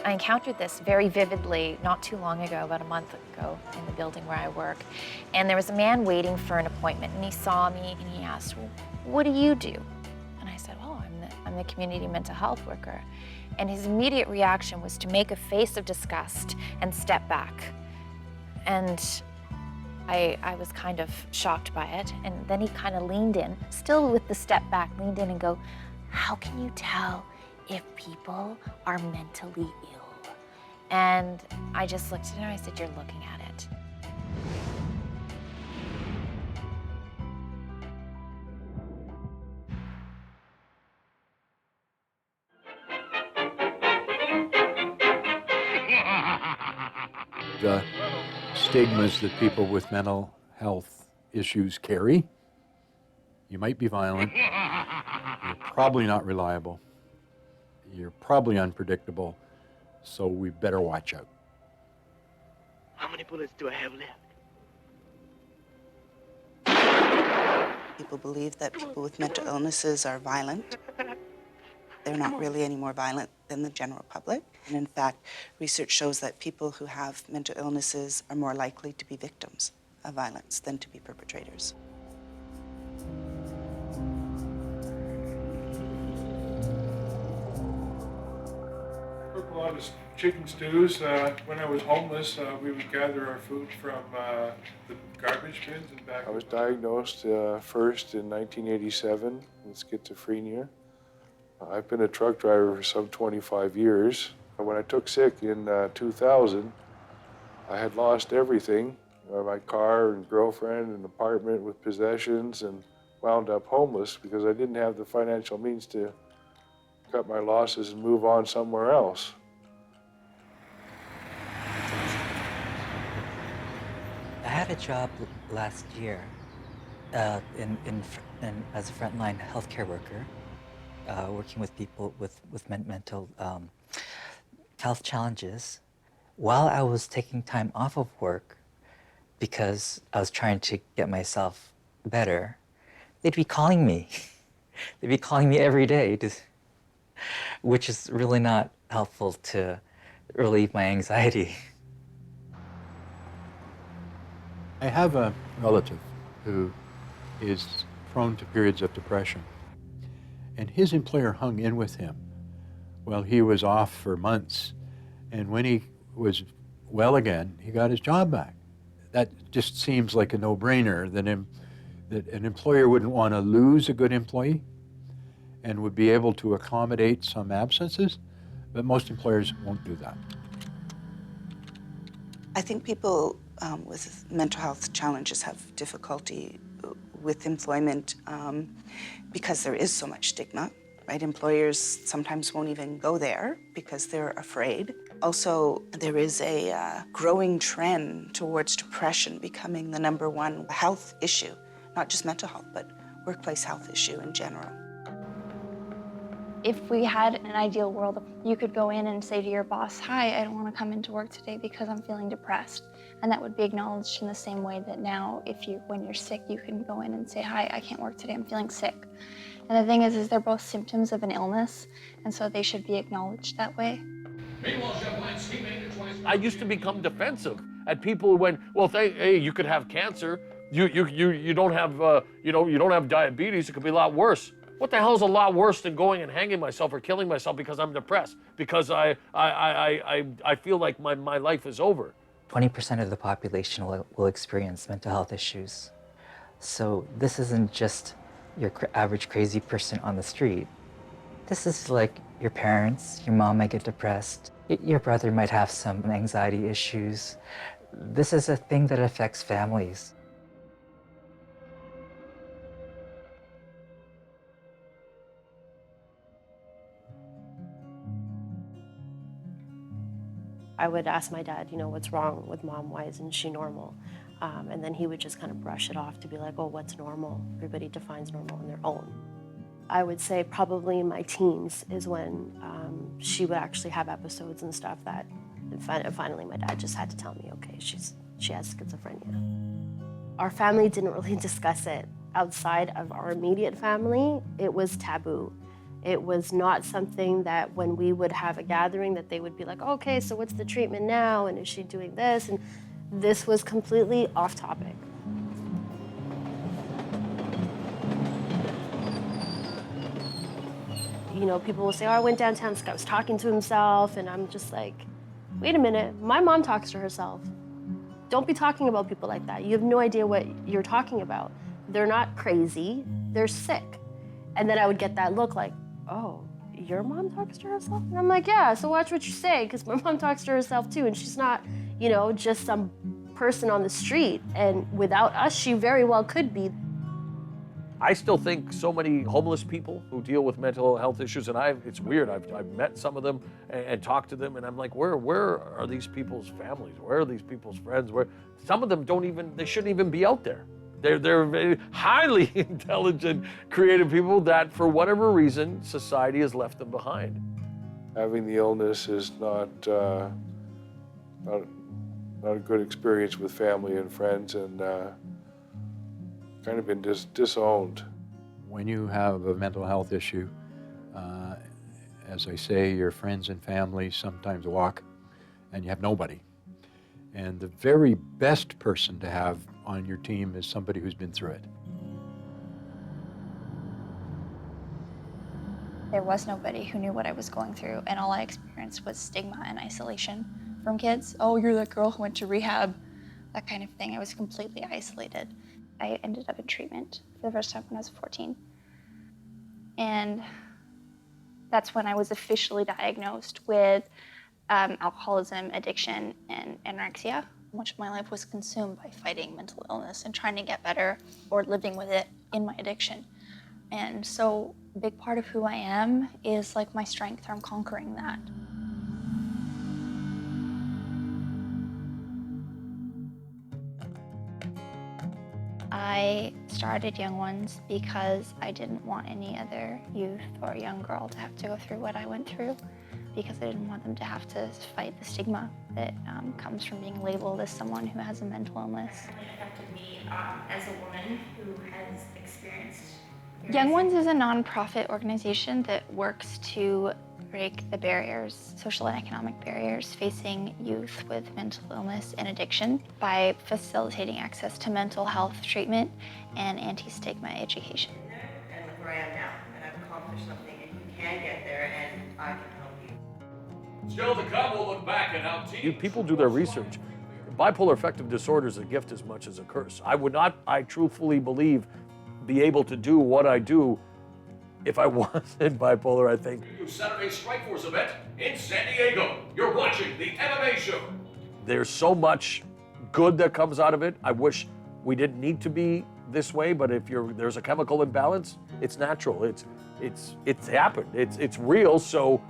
I encountered this very vividly not too long ago, about a month ago, in the building where I work. And there was a man waiting for an appointment, and he saw me and he asked, well, what do you do? And I said, oh, I'm the community mental health worker. And his immediate reaction was to make a face of disgust and step back. And I was kind of shocked by it. And then he kind of leaned in, still with the step back, leaned in and go, how can you tell if people are mentally ill? And I just looked at him and I said, you're looking at it. The stigmas that people with mental health issues carry. You might be violent, you're probably not reliable, you're probably unpredictable, so we better watch out. How many bullets do I have left? People believe that people with mental illnesses are violent. They're not really any more violent than the general public. And in fact, research shows that people who have mental illnesses are more likely to be victims of violence than to be perpetrators. Cook a lot of chicken stews. When I was homeless, we would gather our food from the garbage bins and back. I was diagnosed first in 1987 with schizophrenia. I've been a truck driver for some 25 years. When I took sick in 2000, I had lost everything, my car and girlfriend and apartment with possessions, and wound up homeless because I didn't have the financial means to cut my losses and move on somewhere else. I had a job last year as a frontline healthcare worker, working with people with mental health challenges. While I was taking time off of work because I was trying to get myself better, they'd be calling me. They'd be calling me every day, which is really not helpful to relieve my anxiety. I have a relative who is prone to periods of depression, and his employer hung in with him while he was off for months, and when he was well again, he got his job back. That just seems like a no-brainer that an employer wouldn't want to lose a good employee and would be able to accommodate some absences, but most employers won't do that. I think people with mental health challenges have difficulty with employment because there is so much stigma, right? Employers sometimes won't even go there because they're afraid. Also, there is a growing trend towards depression becoming the #1 health issue, not just mental health, but workplace health issue in general. If we had an ideal world, you could go in and say to your boss, hi, I don't want to come into work today because I'm feeling depressed. And that would be acknowledged in the same way that now, when you're sick, you can go in and say, hi, I can't work today, I'm feeling sick. And the thing is they're both symptoms of an illness, and so they should be acknowledged that way. I used to become defensive at people who went, well, hey, you could have cancer. You don't have, you don't have diabetes. It could be a lot worse. What the hell is a lot worse than going and hanging myself or killing myself because I'm depressed? Because I feel like my life is over. 20% of the population will experience mental health issues. So this isn't just your average crazy person on the street. This is like your parents, your mom might get depressed, your brother might have some anxiety issues. This is a thing that affects families. I would ask my dad, what's wrong with mom? Why isn't she normal? And then he would just kind of brush it off to be like, oh, what's normal? Everybody defines normal on their own. I would say probably in my teens is when she would actually have episodes and stuff that finally my dad just had to tell me, okay, she has schizophrenia. Our family didn't really discuss it. Outside of our immediate family, it was taboo. It was not something that when we would have a gathering that they would be like, okay, so what's the treatment now? And is she doing this? And this was completely off topic. You know, people will say, oh, I went downtown, this guy was talking to himself, and I'm just like, wait a minute, my mom talks to herself. Don't be talking about people like that. You have no idea what you're talking about. They're not crazy, they're sick. And then I would get that look like, oh, your mom talks to herself? And I'm like, yeah, so watch what you say, because my mom talks to herself too, and she's not, you know, just some person on the street. And without us, she very well could be. I still think so many homeless people who deal with mental health issues, and it's weird, I've met some of them and talked to them, and I'm like, where are these people's families? Where are these people's friends? Where some of them they shouldn't even be out there. They're very highly intelligent, creative people that, for whatever reason, society has left them behind. Having the illness is not a good experience with family and friends, and kind of been disowned. When you have a mental health issue, as I say, your friends and family sometimes walk and you have nobody. And the very best person to have on your team is somebody who's been through it. There was nobody who knew what I was going through, and all I experienced was stigma and isolation from kids. Oh, you're that girl who went to rehab, that kind of thing. I was completely isolated. I ended up in treatment for the first time when I was 14. And that's when I was officially diagnosed with alcoholism, addiction, and anorexia. Much of my life was consumed by fighting mental illness and trying to get better or living with it in my addiction. And so a big part of who I am is like my strength. I'm conquering that. I started Young Ones because I didn't want any other youth or young girl to have to go through what I went through, because I didn't want them to have to fight the stigma that comes from being labeled as someone who has a mental illness. It affected me as a woman who has experienced. Young Ones is a nonprofit organization that works to break the barriers, social and economic barriers facing youth with mental illness and addiction by facilitating access to mental health treatment and anti-stigma education. And look where I am now, and I've accomplished something, and you can get there, and I can help you. Still to come, we'll look back at how people do their research. Bipolar affective disorder is a gift as much as a curse. I would not, I truthfully believe, be able to do what I do if I wasn't bipolar, I think. Saturday Strike Force event in San Diego. You're watching the MMA show. There's so much good that comes out of it. I wish we didn't need to be this way, but if there's a chemical imbalance, it's natural. It's happened. It's real, so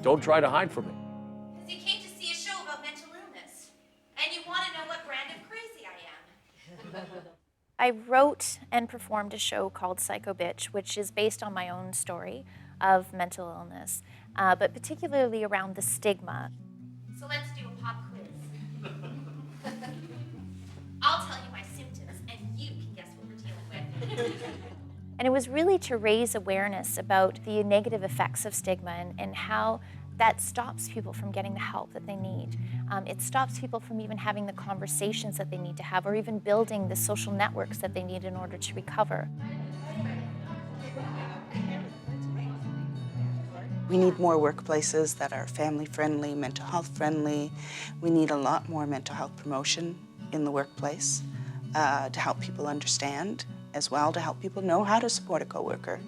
don't try to hide from it. Because you came to see a show about mental illness, and you want to know what brand of crazy I am. I wrote and performed a show called Psycho Bitch, which is based on my own story of mental illness, but particularly around the stigma. So let's do a pop quiz. I'll tell you my symptoms, and you can guess what we're dealing with. And it was really to raise awareness about the negative effects of stigma and how that stops people from getting the help that they need. It stops people from even having the conversations that they need to have, or even building the social networks that they need in order to recover. We need more workplaces that are family-friendly, mental health-friendly. We need a lot more mental health promotion in the workplace to help people understand, as well to help people know how to support a coworker.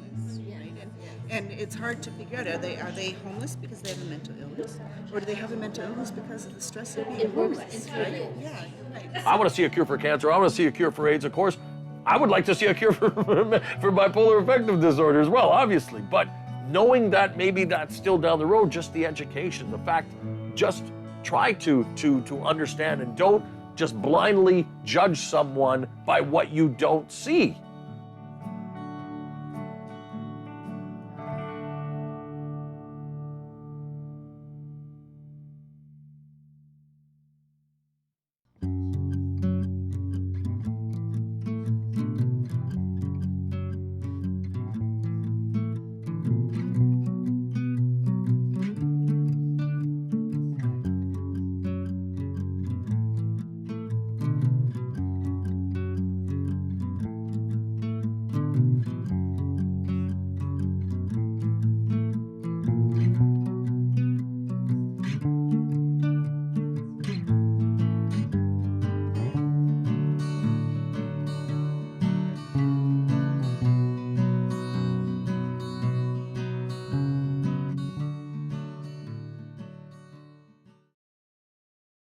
And it's hard to figure out, are they homeless because they have a mental illness? Or do they have a mental illness because of the stress of being homeless? Right? Yeah, you're right. I want to see a cure for cancer. I want to see a cure for AIDS, of course. I would like to see a cure for bipolar affective disorder as well, obviously. But knowing that maybe that's still down the road, just the education, the fact, just try to understand, and don't just blindly judge someone by what you don't see.